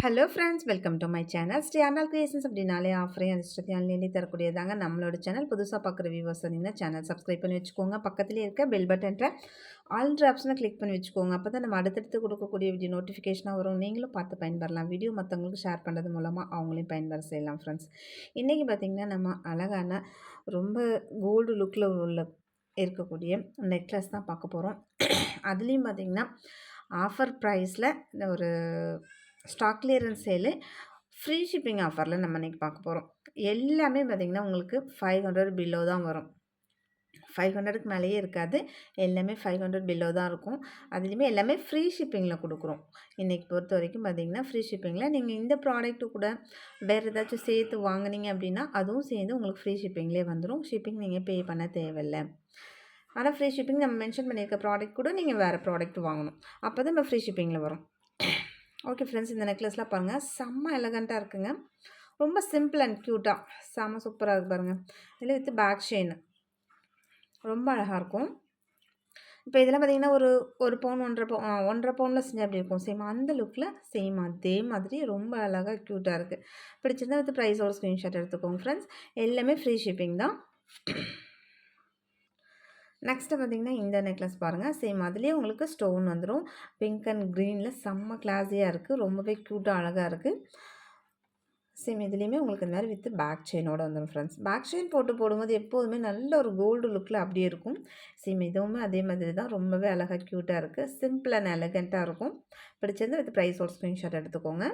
Hello friends, welcome to my channel. Shri Arnal creations அப்படின்னாலே ஆஃபரையும் அதிர்ஷ்டத்தையும் தரக்கூடியதாங்க நம்மளோட சேனல். புதுசாக பார்க்குற வியூவர்ஸ் வந்தீங்கன்னா சேனல் சப்ஸ்கிரைப் பண்ணி வச்சுக்கோங்க. பக்கத்துலேயே இருக்க பெல் பட்டன்ற ஆல்ன்ற ஆப்ஷனை கிளிக் பண்ணி வச்சுக்கோங்க. அப்போ தான் நம்ம அடுத்தடுத்து கொடுக்கக்கூடிய வீடியோ நோட்டிஃபிகேஷனாக வரும். நீங்களும் பார்த்து பயன்பெறலாம். வீடியோ மற்றவங்களுக்கு ஷேர் பண்ணுறது மூலமாக அவங்களையும் பயன்பெற செய்யலாம் ஃப்ரெண்ட்ஸ். இன்றைக்கி பார்த்திங்கன்னா நம்ம அழகான ரொம்ப கோல்டு லுக்கில் இருக்கக்கூடிய நெக்லஸ் தான் பார்க்க போகிறோம். அதுலேயும் பார்த்திங்கன்னா ஆஃபர் ப்ரைஸில் ஒரு ஸ்டாக் கிளியரன்ஸ் சேலு ஃப்ரீ ஷிப்பிங் ஆஃபரில் நம்ம இன்றைக்கி பார்க்க போகிறோம். எல்லாமே பார்த்திங்கன்னா உங்களுக்கு 500 பிலோ தான் வரும். 500க்கு மேலேயே இருக்காது. எல்லாமே 500 பிலோ தான் இருக்கும். அதுலேயுமே எல்லாமே ஃப்ரீ ஷிப்பிங்கில் கொடுக்குறோம். இன்றைக்கி பொறுத்த வரைக்கும் பார்த்திங்கன்னா ஃப்ரீ ஷிப்பிங்கில் நீங்கள் இந்த ப்ராடக்ட்டு கூட வேறு ஏதாச்சும் சேர்த்து வாங்கினீங்க அப்படின்னா அதுவும் சேர்ந்து உங்களுக்கு ஃப்ரீ ஷிப்பிங்லேயே வந்துடும். ஷிப்பிங் நீங்கள் பே பண்ண தேவையில்லை. ஆனால் ஃப்ரீ ஷிப்பிங் நம்ம மென்ஷன் பண்ணியிருக்க ப்ராடக்ட் கூட நீங்கள் வேறு ப்ராடக்ட் வாங்கணும். அப்போ தான் நம்ம ஃப்ரீ ஷிப்பிங்கில் வரும். ஓகே ஃப்ரெண்ட்ஸ், இந்த நெக்லஸ்லாம் பாருங்கள், செம்ம எலகண்ட்டாக இருக்குங்க. ரொம்ப சிம்பிள் அண்ட் க்யூட்டாக செம்ம சூப்பராக இருக்குது பாருங்கள். இதில் வித் பேக் செயின் ரொம்ப அழகாக இருக்கும். இப்போ இதெல்லாம் பார்த்திங்கன்னா ஒரு பவுன் 1.5 பவுனில் செஞ்சால் அப்படி இருக்கும். சேம் அந்த லுக்கில் சேம் அதே மாதிரி ரொம்ப அழகாக க்யூட்டாக இருக்குது. பிடிச்சிருந்தா வித் ப்ரைஸோட ஸ்க்ரீன்ஷாட் எடுத்துக்கோங்க ஃப்ரெண்ட்ஸ். எல்லாமே ஃப்ரீ ஷிப்பிங் தான். நெக்ஸ்ட்டு பார்த்திங்கன்னா இந்த நெக்லஸ் பாருங்கள். சேம் அதுலேயே உங்களுக்கு ஸ்டோன் வந்துடும். பிங்க் அண்ட் க்ரீனில் செம்ம கிளாஸியாக இருக்குது. ரொம்பவே க்யூட்டாக அழகாக இருக்குது. சேம் இதுலேயுமே உங்களுக்கு இந்த மாதிரி வித் பேக் செயினோடு வந்துடும் ஃப்ரெண்ட்ஸ். பேக் செயின் போடும்போது எப்போதுமே நல்ல ஒரு கோல்டு லுக்கில் அப்படியே இருக்கும். சேம் இதுவுமே அதே மாதிரி தான். ரொம்பவே அழகாக க்யூட்டாக இருக்குது. சிம்பிள் அண்ட் எலகண்ட்டாக இருக்கும். பிடிச்சிருந்து வித் ப்ரைஸோட ஸ்க்ரீன்ஷாட் எடுத்துக்கோங்க.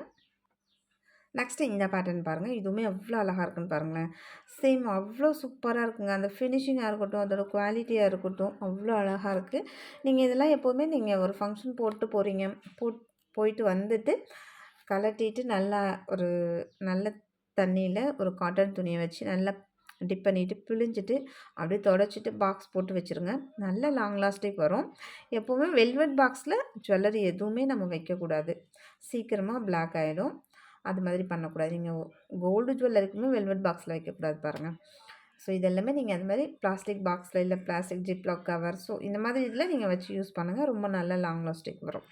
நெக்ஸ்ட்டு இந்த பேட்டர்ன் பாருங்கள். இதுவுமே அவ்வளோ அழகாக இருக்குன்னு பாருங்களேன். சேம் அவ்வளோ சூப்பராக இருக்குங்க. அந்த ஃபினிஷிங்காக இருக்கட்டும், அதோட குவாலிட்டியாக இருக்கட்டும் அவ்வளோ அழகாக இருக்குது. நீங்கள் இதெல்லாம் எப்போவுமே நீங்கள் ஒரு ஃபங்க்ஷன் போட்டு போகிறீங்க, போயிட்டு வந்துட்டு கலட்டிட்டு நல்லா ஒரு நல்ல தண்ணியில் ஒரு காட்டன் துணியை வச்சு நல்லா டிப் பண்ணிவிட்டு பிழிஞ்சிட்டு அப்படியே தொடச்சிட்டு பாக்ஸ் போட்டு வச்சுருங்க. நல்ல லாங் லாஸ்டிக் வரும். எப்போவுமே வெல்வெட் பாக்ஸில் ஜுவல்லரி எதுவுமே நம்ம வைக்கக்கூடாது. சீக்கிரமாக பிளாக் ஆகிடும். அது மாதிரி பண்ணக்கூடாது. நீங்கள் கோல்டு ஜுவல்லரிக்குமே வெல்வெட் பாக்ஸில் வைக்கக்கூடாது பாருங்கள். ஸோ இதெல்லாமே நீங்கள் அது மாதிரி பிளாஸ்டிக் பாக்ஸில் இல்லை பிளாஸ்டிக் ஜிப்லாக் கவர் ஸோ இந்த மாதிரி இதில் நீங்கள் வச்சு யூஸ் பண்ணுங்கள். ரொம்ப நல்ல லாங் லாஸ்டிக் வரும்.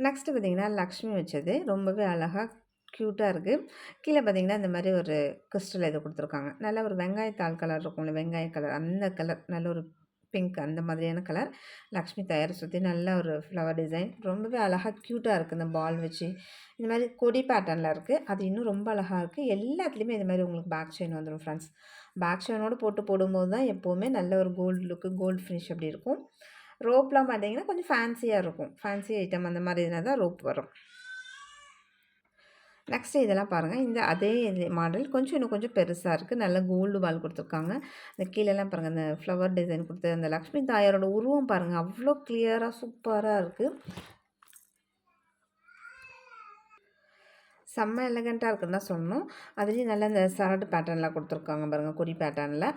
நெக்ஸ்ட்டு பார்த்திங்கன்னா லக்ஷ்மி வச்சது ரொம்பவே அழகாக க்யூட்டாக இருக்குது. கீழே பார்த்திங்கன்னா இந்த மாதிரி ஒரு கிறிஸ்டல் இது கொடுத்துருக்காங்க. நல்லா ஒரு வெங்காயத்தாள் கலர் இருக்கும்ல, வெங்காய கலர் அந்த கலர் நல்ல ஒரு பிங்க் அந்த மாதிரியான கலர். லக்ஷ்மி தயாரை சுற்றி நல்ல ஒரு ஃப்ளவர் டிசைன் ரொம்பவே அழகாக க்யூட்டாக இருக்குது. இந்த பால் வச்சு இந்த மாதிரி கொடி பேட்டர்னில் இருக்குது. அது இன்னும் ரொம்ப அழகாக இருக்குது. எல்லாத்துலேயுமே இது மாதிரி உங்களுக்கு பேக் செயின் வந்துடும் ஃப்ரெண்ட்ஸ். பேக் செயினோடு போடும்போது தான் எப்போவுமே நல்ல ஒரு கோல்டு லுக்கு கோல்டு ஃபினிஷ் அப்படி இருக்கும். ரோப்லாம் பார்த்தீங்கன்னா கொஞ்சம் ஃபேன்சியாக இருக்கும். ஃபேன்சி ஐட்டம் அந்த மாதிரி இருந்தால் தான் ரோப் வரும். நெக்ஸ்ட்டு இதெல்லாம் பாருங்கள். இந்த அதே மாடல் இன்னும் கொஞ்சம் பெருசாக இருக்குது. நல்ல கோல்டு பால் கொடுத்துருக்காங்க. இந்த கீழெல்லாம் பாருங்கள், அந்த ஃப்ளவர் டிசைன் கொடுத்து அந்த லக்ஷ்மி தாயாரோட உருவம் பாருங்கள், அவ்வளோ கிளியராக சூப்பராக இருக்குது. செம்ம எலகண்ட்டாக இருக்குன்னு தான் சொல்லணும். அதுலேயும் நல்லா இந்த சரடு பேட்டர்னில் கொடுத்துருக்காங்க பாருங்கள், கொடி பேட்டர்னில்.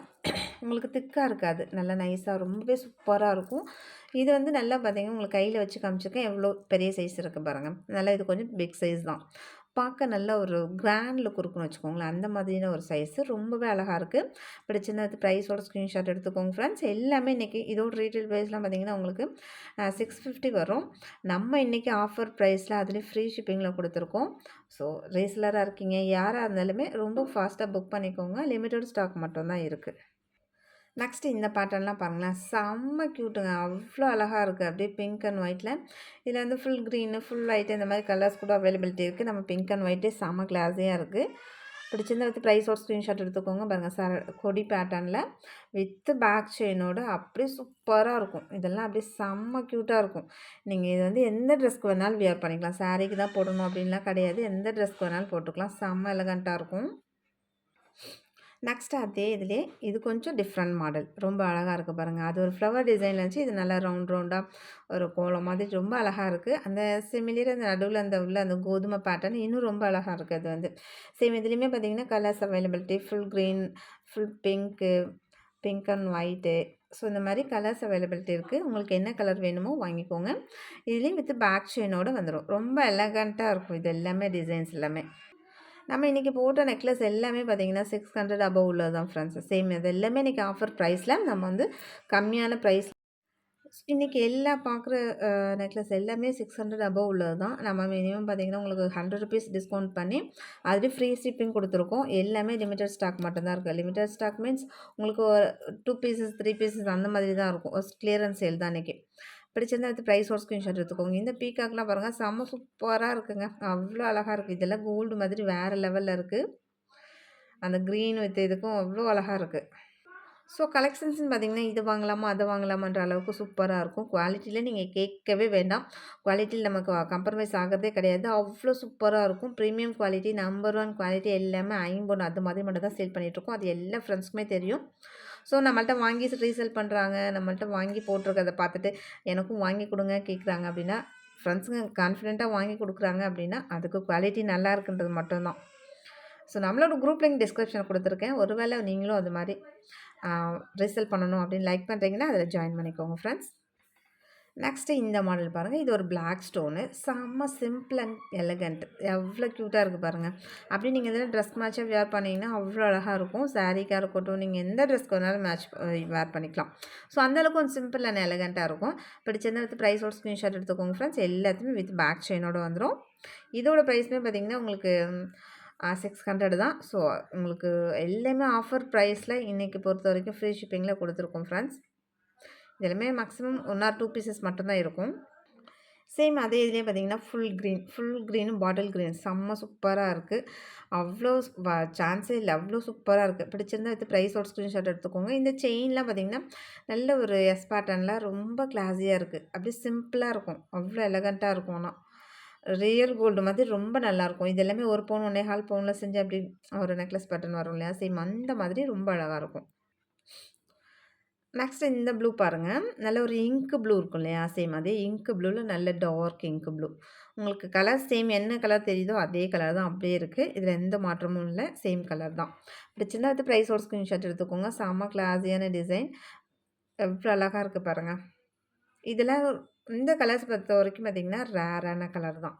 உங்களுக்கு திக்காக இருக்காது, நல்லா நைஸாக ரொம்பவே சூப்பராக இருக்கும். இது வந்து நல்லா பார்த்திங்கன்னா உங்களுக்கு கையில் வச்சு காமிச்சிருக்கேன். எவ்வளோ பெரிய சைஸ் இருக்குது பாருங்கள். நல்லா இது கொஞ்சம் பிக் சைஸ் தான். பார்க்க நல்ல ஒரு கிராண்ட் லுக் இருக்குன்னு வச்சுக்கோங்களேன். அந்த மாதிரியான ஒரு சைஸு ரொம்பவே அழகாக இருக்குது. பிடிச்சிருந்தா அது ப்ரைஸோட ஸ்க்ரீன்ஷாட் எடுத்துக்கோங்க ஃப்ரெண்ட்ஸ். எல்லாமே இன்றைக்கி இதோட ரீட்டைல் ப்ரைஸ்லாம் பார்த்திங்கன்னா உங்களுக்கு 650 வரும். நம்ம இன்றைக்கி ஆஃபர் ப்ரைஸில் அதுலேயும் ஃப்ரீ ஷிப்பிங்கில் கொடுத்துருக்கோம். ஸோ ரீசெலராக இருக்கீங்க யாராக இருந்தாலுமே ரொம்ப ஃபாஸ்ட்டாக புக் பண்ணிக்கோங்க. லிமிட்டட் ஸ்டாக் மட்டும்தான் இருக்குது. நெக்ஸ்ட்டு இந்த பேட்டர்ன்லாம் பாருங்களேன், செம்ம க்யூட்டுங்க. அவ்வளோ அழகாக இருக்குது. அப்படியே பிங்க் அண்ட் ஒயிட்டில் இதில் வந்து ஃபுல் க்ரீனு ஃபுல் ஒயிட்டு இந்த மாதிரி கலர்ஸ் கூட அவைலபிலிட்டி இருக்குது. நம்ம பிங்க் அண்ட் ஒயிட்டே செம்ம கிளாஸியாக இருக்குது. பிடிச்சிருந்தா வித் ப்ரைஸோட ஸ்க்ரீன்ஷாட் எடுத்துக்கோங்க பாருங்கள். கொடி பேட்டர்னில் வித் பேக் செயினோட அப்படியே சூப்பராக இருக்கும். இதெல்லாம் அப்படியே செம்ம க்யூட்டாக இருக்கும். நீங்கள் இது வந்து எந்த ட்ரெஸ்க்கு வேணாலும் வியர் பண்ணிக்கலாம். சாரீக்கு தான் போடணும் அப்படின்லாம் கிடையாது. எந்த ட்ரெஸ்க்கு வேணாலும் போட்டுக்கலாம். செம்ம எலகண்ட்டாக இருக்கும். நெக்ஸ்ட்டு அதே இதிலே இது கொஞ்சம் டிஃப்ரெண்ட் மாடல் ரொம்ப அழகாக இருக்குது பாருங்கள். அது ஒரு ஃப்ளவர் டிசைனில் இருந்துச்சு. இது நல்லா ரவுண்டாக ஒரு கோலம் மாதிரி ரொம்ப அழகாக இருக்குது. அந்த சிமிலியர் அந்த நடுவில் அந்த உள்ள அந்த கோதுமை பேட்டர்ன் இன்னும் ரொம்ப அழகாக இருக்குது. அது வந்து சேம் இதுலேயுமே பார்த்திங்கன்னா colours availability full green, full pink and white so இந்த மாதிரி கலர்ஸ் அவைலபிலிட்டி இருக்குது. உங்களுக்கு என்ன கலர் வேணுமோ வாங்கிக்கோங்க. இதுலேயும் வித் பேக் செயினோடு வந்துடும். ரொம்ப எலகண்ட்டாக இருக்கும். இது எல்லாமே டிசைன்ஸ் எல்லாமே. நம்ம இன்றைக்கி போட்ட நெக்லஸ் எல்லாமே பார்த்திங்கன்னா 600 அபவ் உள்ளது தான் ஃப்ரெண்ட்ஸ். சேம் இது எல்லாமே இன்றைக்கி ஆஃபர் ப்ரைஸில் நம்ம வந்து கம்மியான ப்ரைஸ் இன்னைக்கு எல்லா பார்க்குற நெக்லஸ் எல்லாமே 600 அபோவ் உள்ளது தான். நம்ம மினிமம் பார்த்தீங்கன்னா, உங்களுக்கு ₹100 டிஸ்கவுண்ட் பண்ணி, அதுலயும் ஃப்ரீ ஷிப்பிங் குடுத்துருக்கோம். எல்லாமே லிமிட்டட் ஸ்டாக் மட்டும் தான் இருக்கு. லிமிட்டட் ஸ்டாக் மீன்ஸ் உங்களுக்கு 2 பீசஸ், 3 பீசஸ் அந்த மாதிரி தான் இருக்கும். கிளியரன்ஸ் சேல் தான் இன்னைக்கு. பிடிச்சிருந்தா எடுத்து ப்ரைஸோட ஸ்க்ரீன்ஷாட் எடுத்துக்கோங்க. இந்த பீகாக்லாம் பாருங்க, செம்ம சூப்பரா இருக்குங்க. அவ்ளோ அழகா இருக்கு. இதெல்லாம் கோல்டு மாதிரி வேற லெவல்ல இருக்கு. அந்த கிரீன் வித் இதுக்கும் அவ்ளோ அழகா இருக்கு. ஸோ கலெக்ஷன்ஸ்ன்னு பார்த்தீங்கன்னா, இது வாங்கலாமா, அது வாங்கலாமான்ற அளவுக்கு சூப்பரா இருக்கும். குவாலிட்டில நீங்க கேட்கவே வேண்டாம். குவாலிட்டில நமக்கு காம்ப்ரமைஸ் ஆகுறதே கிடையாது. அவ்ளோ சூப்பரா இருக்கும். பிரீமியம் குவாலிட்டி, நம்பர் 1 குவாலிட்டி எல்லாமே ஐம்பொன் அது மாதிரி மட்டும் தான் சேல் பண்ணிட்டுருக்கோம். அது எல்லா ஃப்ரெண்ட்ஸ்க்குமே தெரியும். ஸோ நம்மள்ட்ட வாங்கி ரீசேல் பண்றாங்க. நம்மள்ட்ட வாங்கி போட்டிருக்கத பார்த்துட்டு, எனக்கும் வாங்கி குடுங்க கேட்குறாங்க அப்படின்னா, ஃப்ரெண்ட்ஸுங்க கான்ஃபிடென்ட்டா வாங்கி குடுக்குறாங்க அப்படின்னா, அதுக்கு குவாலிட்டி நல்லா இருக்குன்றது மட்டும் தான். ஸோ நம்மளோட குரூப் லிங்க் டிஸ்கிரிப்ஷன்ல குடுத்துருக்கேன். ஒருவேளை நீங்களும் அது மாரி ரீசேல் பண்ணணும் அப்படின்னு லைக் பண்ணுறீங்கன்னா, அதில ஜாயின் பண்ணிக்கோங்க ஃப்ரெண்ட்ஸ். நெக்ஸ்ட்டு இந்த மாடல் பாருங்கள். இது ஒரு பிளாக் ஸ்டோனு. செம்ம சிம்பிள் அண்ட் எலகண்ட். எவ்வளோ க்யூட்டாக இருக்குது பாருங்கள். அப்படியே நீங்கள் இதில் ட்ரெஸ் மேட்சாக வியர் பண்ணிங்கன்னா அவ்வளோ அழகாக இருக்கும். சாரீக்காக இருக்கட்டும், நீங்கள் எந்த ட்ரெஸ்க்கு வேணாலும் மேட்ச் வேர் பண்ணிக்கலாம். ஸோ அந்தளவுக்கு கொஞ்சம் சிம்பிள் அண்ட் எலகண்ட்டாக இருக்கும். பிடிச்சிருந்தா வித் ப்ரைஸோட ஸ்க்ரீன்ஷாட் எடுத்துக்கோங்க ஃப்ரெண்ட்ஸ். எல்லாத்துமே வித் பேக் செயினோட வந்துடும். இதோட ப்ரைஸுமே பார்த்திங்கன்னா உங்களுக்கு 600 தான். ஸோ உங்களுக்கு எல்லாமே ஆஃபர் ப்ரைஸில் இன்றைக்கி பொறுத்த வரைக்கும் ஃப்ரீ ஷிப்பிங்கில் கொடுத்துருக்கோம் ஃப்ரெண்ட்ஸ். இதெல்லாமே மேக்ஸிமம் 1 ஆர் 2 பீசஸ் மட்டும்தான் இருக்கும். சேம் அதே இதுலேயே பார்த்தீங்கன்னா ஃபுல் க்ரீனும் பாட்டில் க்ரீன் செம்ம சூப்பராக இருக்குது. அவ்வளோ சான்ஸே இல்லை, அவ்வளோ சூப்பராக இருக்குது. பிடிச்சிருந்தா வித் ப்ரைஸோட ஸ்க்ரீன்ஷாட் எடுத்துக்கோங்க. இந்த செயின்லாம் பார்த்தீங்கன்னா நல்ல ஒரு எஸ் பேட்டர்னில் ரொம்ப கிளாஸியாக இருக்குது. அப்படியே சிம்பிளாக இருக்கும், அவ்வளோ எலகண்ட்டாக இருக்கும். ஆனால் ரியல் கோல்டு மாதிரி ரொம்ப நல்லாயிருக்கும். இது எல்லாமே 1 பவுன் 1 1/4 பவுனில் செஞ்சு அப்படி ஒரு நெக்லஸ் பேட்டர்ன் வரும் இல்லையா, சேம் அந்த மாதிரி ரொம்ப அழகாக இருக்கும். நெக்ஸ்ட் இந்த ப்ளூ பாருங்கள். நல்ல ஒரு இங்க் ப்ளூ இருக்கும் இல்லையா, சேம் அதே இங்க் ப்ளூவில் நல்ல டார்க் இங்க் ப்ளூ. உங்களுக்கு கலர் சேம் என்ன கலர் தெரியுதோ அதே கலர் தான் அப்படியே இருக்குது. இதில் எந்த மாற்றமும் இல்லை, சேம் கலர் தான். பிடிச்சிருந்தா வந்து ப்ரைஸோட ஸ்க்ரீன்ஷாட் எடுத்துக்கோங்க. செம்ம கிளாஸியான டிசைன், எவ்வளோ அழகாக இருக்குது பாருங்கள். இதெல்லாம் இந்த கலர்ஸ் பொறுத்த வரைக்கும் பார்த்திங்கன்னா ரேரான கலர் தான்.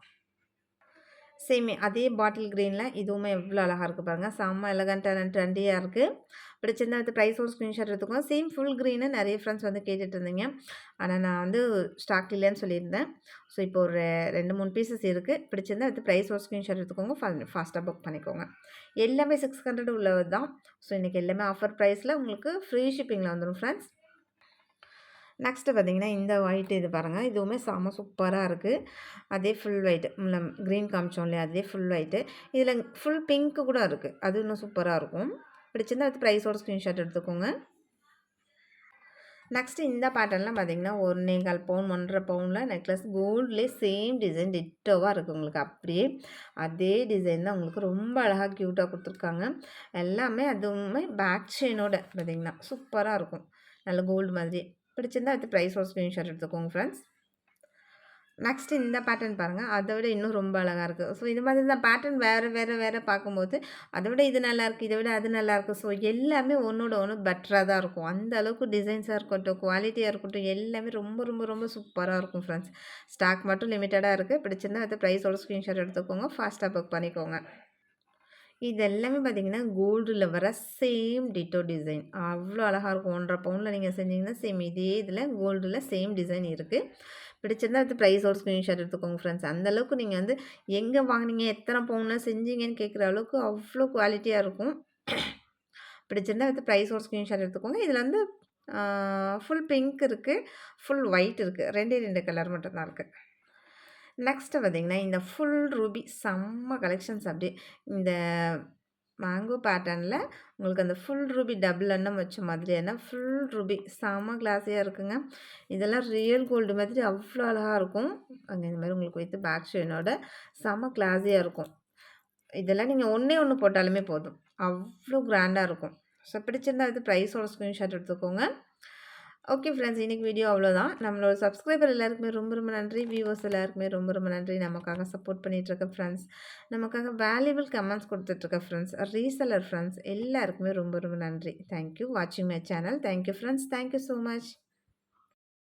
சேமே அதே பாட்டில் க்ரீனில் இதுவுமே எவ்வளோ அழகாக இருக்குது பாருங்கள். செம்ம எலகண்ட்டான ட்ரெண்டியாக இருக்குது. பிடிச்சிருந்தா வந்து ப்ரைஸோட ஸ்க்ரீன்ஷாட் எடுத்துக்கோங்க. சேம் ஃபுல் க்ரீனு நிறைய ஃப்ரெண்ட்ஸ் வந்து கேட்டுட்டு இருந்தீங்க. ஆனால் நான் வந்து ஸ்டாக் இல்லைன்னு சொல்லியிருந்தேன். ஸோ இப்போ ஒரு 2, 3 பீசஸ் இருக்குது. பிடிச்சிருந்தா வந்து ப்ரைஸோட ஸ்க்ரீன்ஷாட் எடுத்துக்கோங்க. ஃபாஸ்ட்டாக புக் பண்ணிக்கோங்க. எல்லாமே 600 உள்ளது தான். ஸோ இன்றைக்கி எல்லாமே ஆஃபர் ப்ரைஸில் உங்களுக்கு ஃப்ரீ ஷிப்பிங்கில் வந்துடும் ஃப்ரெண்ட்ஸ். நெக்ஸ்ட்டு பார்த்தீங்கன்னா, இந்த ஒயிட் இது பாருங்கள். இதுவுமே செம சூப்பராக இருக்குது. அதே ஃபுல் ஒயிட் க்ரீன் காமிச்சோம் இல்லையா, அதே ஃபுல் ஒயிட்டு. இதில் ஃபுல் பிங்க்கு கூட இருக்குது. அது இன்னும் சூப்பராக இருக்கும். பிடிச்சிருந்தா அது ப்ரைஸோட ஸ்க்ரீன்ஷாட் எடுத்துக்கோங்க. நெக்ஸ்ட்டு இந்த பேட்டர்ன்லாம் பார்த்தீங்கன்னா, 1 1/4 பவுன் 1 1/2 பவுனில் நெக்லஸ் கோல்ட்லேயே சேம் டிசைன் டிட்டோவாக இருக்குது உங்களுக்கு. அப்படியே அதே டிசைன் தான் உங்களுக்கு ரொம்ப அழகாக க்யூட்டாக கொடுத்துருக்காங்க. எல்லாமே அதுவுமே பேக் செயினோட பார்த்தீங்கன்னா சூப்பராக இருக்கும். நல்ல கோல்டு மாதிரி. பிடிச்சிருந்தா அது ப்ரைஸோட ஸ்க்ரீன்ஷாட் எடுத்துக்கோங்க ஃப்ரெண்ட்ஸ். நெக்ஸ்ட்டு இந்த பேட்டர்ன் பாருங்கள். அதை விட இன்னும் ரொம்ப அழகாக இருக்குது. ஸோ இது மாதிரி தான் பேட்டர்ன் வேறு பார்க்கும்போது அதை விட இது நல்லாயிருக்கு, இதை விட அது நல்லாயிருக்கு. ஸோ எல்லாமே ஒன்றோட ஒன்று பெட்டராக தான் இருக்கும். அந்த அளவுக்கு டிசைன்ஸாக இருக்கட்டும், குவாலிட்டியாக இருக்கட்டும், எல்லாமே ரொம்ப ரொம்ப ரொம்ப சூப்பராக இருக்கும் ஃப்ரெண்ட்ஸ். ஸ்டாக் மட்டும் லிமிட்டடாக இருக்குது. பிடிச்சிருந்தா அது ப்ரைஸோட ஸ்க்ரீன்ஷாட் எடுத்துக்கோங்க. ஃபாஸ்ட்டாக புக் பண்ணிக்கோங்க. இது எல்லாமே பார்த்தீங்கன்னா, கோல்டில் வர சேம் டிட்டோ டிசைன். அவ்வளோ அழகாக இருக்கும். 1 1/2 பவுனில் நீங்கள் செஞ்சீங்கன்னா, சேம் இதே இதில் கோல்டில் சேம் டிசைன் இருக்குது. பிடிச்சிருந்தா அது ப்ரைஸோட ஸ்க்ரீன்ஷாட் எடுத்துக்கோங்க ஃப்ரெண்ட்ஸ். அந்தளவுக்கு நீங்கள் வந்து எங்கே வாங்குனீங்க, எத்தனை பவுனில் செஞ்சீங்கன்னு கேட்குற அளவுக்கு அவ்வளோ குவாலிட்டியாக இருக்கும். பிடிச்சிருந்தா அது ப்ரைஸோட ஸ்க்ரீன்ஷாட் எடுத்துக்கோங்க. இதில் வந்து ஃபுல் பிங்க் இருக்குது, ஃபுல் ஒயிட் இருக்குது. 2 கலர் மட்டும் தான் இருக்குது. நெக்ஸ்ட்டு பார்த்தீங்கன்னா, இந்த ஃபுல் ரூபி செம்ம கலெக்ஷன்ஸ் அப்படியே இந்த மேங்கோ பேட்டர்னில் உங்களுக்கு அந்த ஃபுல் ரூபி டபுள் எண்ணம் வச்ச மாதிரியான ஃபுல் ரூபி செம்ம கிளாஸியாக இருக்குங்க. இதெல்லாம் ரியல் கோல்டு மாதிரி அவ்வளோ அழகாக இருக்கும். அங்கே இந்த மாதிரி உங்களுக்கு வைத்து பேக் செயினோட செம்ம கிளாஸியாக இருக்கும். இதெல்லாம் நீங்கள் ஒன்றே ஒன்று போட்டாலுமே போதும், அவ்வளோ கிராண்டாக இருக்கும். ஸோ பிடிச்சிருந்தா அது ப்ரைஸோட ஸ்க்ரீன்ஷாட் எடுத்துக்கோங்க. ஓகே ஃப்ரெண்ட்ஸ், இன்றைக்கி வீடியோ அவ்வளோதான். நம்மளோட சப்ஸ்கிரைபர் எல்லாருக்குமே ரொம்ப ரொம்ப நன்றி. வியூவர்ஸ் எல்லாருக்குமே ரொம்ப ரொம்ப நன்றி. நமக்காக சப்போர்ட் பண்ணிகிட்ருக்க ஃப்ரெண்ட்ஸ், நமக்காக வேல்யூபிள் கமெண்ட்ஸ் கொடுத்துட்ருக்க ஃப்ரெண்ட்ஸ், ரீசெல்லர் ஃப்ரெண்ட்ஸ் எல்லாருக்குமே ரொம்ப ரொம்ப நன்றி. தேங்க்யூ வாட்சிங் my channel. Thank you friends. Thank you so much.